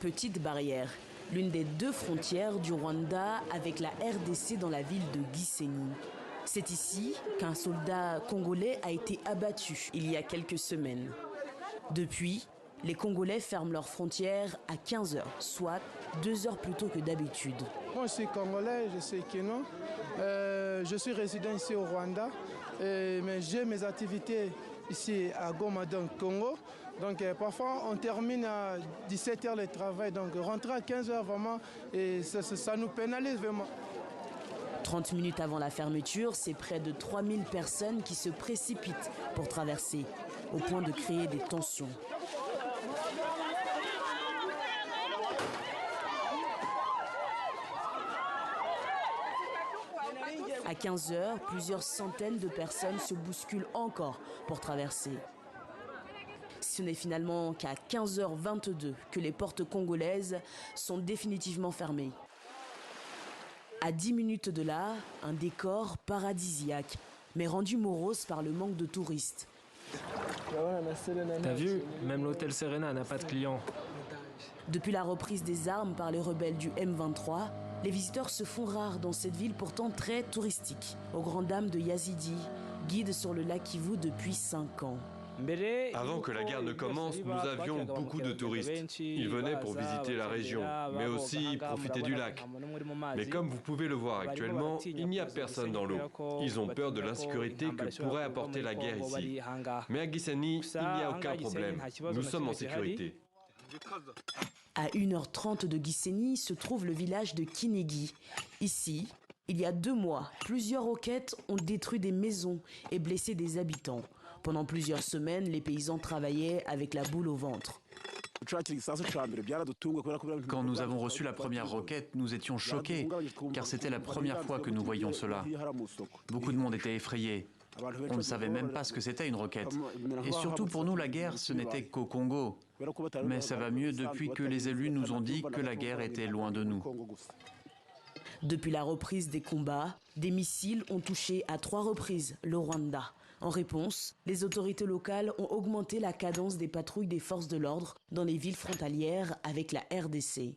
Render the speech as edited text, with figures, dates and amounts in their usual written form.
Petite Barrière, l'une des deux frontières du Rwanda avec la RDC dans la ville de Gisenyi. C'est ici qu'un soldat congolais a été abattu il y a quelques semaines. Depuis, les Congolais ferment leurs frontières à 15h, soit 2 heures plus tôt que d'habitude. Moi, je suis congolais, je suis kéno. Je suis résident ici au Rwanda, mais j'ai mes activités ici à Goma, donc Congo. Donc parfois, on termine à 17h le travail, donc rentrer à 15h vraiment, et ça nous pénalise vraiment. 30 minutes avant la fermeture, c'est près de 3000 personnes qui se précipitent pour traverser, au point de créer des tensions. À 15h, plusieurs centaines de personnes se bousculent encore pour traverser. Ce n'est finalement qu'à 15h22 que les portes congolaises sont définitivement fermées. À 10 minutes de là, un décor paradisiaque, mais rendu morose par le manque de touristes. T'as vu, même l'hôtel Serena n'a pas de clients. Depuis la reprise des armes par les rebelles du M23, les visiteurs se font rares dans cette ville pourtant très touristique, aux grandes dames de Yazidi, guide sur le lac Kivu depuis 5 ans. Avant que la guerre ne commence, nous avions beaucoup de touristes. Ils venaient pour visiter la région, mais aussi profiter du lac. Mais comme vous pouvez le voir actuellement, il n'y a personne dans l'eau. Ils ont peur de l'insécurité que pourrait apporter la guerre ici. Mais à Gisenyi, il n'y a aucun problème. Nous sommes en sécurité. À 1h30 de Gisenyi se trouve le village de Kinigi. Ici, il y a 2 mois, plusieurs roquettes ont détruit des maisons et blessé des habitants. Pendant plusieurs semaines, les paysans travaillaient avec la boule au ventre. Quand nous avons reçu la première roquette, nous étions choqués, car c'était la première fois que nous voyions cela. Beaucoup de monde était effrayé. On ne savait même pas ce que c'était une roquette. Et surtout pour nous, la guerre, ce n'était qu'au Congo. Mais ça va mieux depuis que les élus nous ont dit que la guerre était loin de nous. Depuis la reprise des combats, des missiles ont touché à 3 reprises le Rwanda. En réponse, les autorités locales ont augmenté la cadence des patrouilles des forces de l'ordre dans les villes frontalières avec la RDC.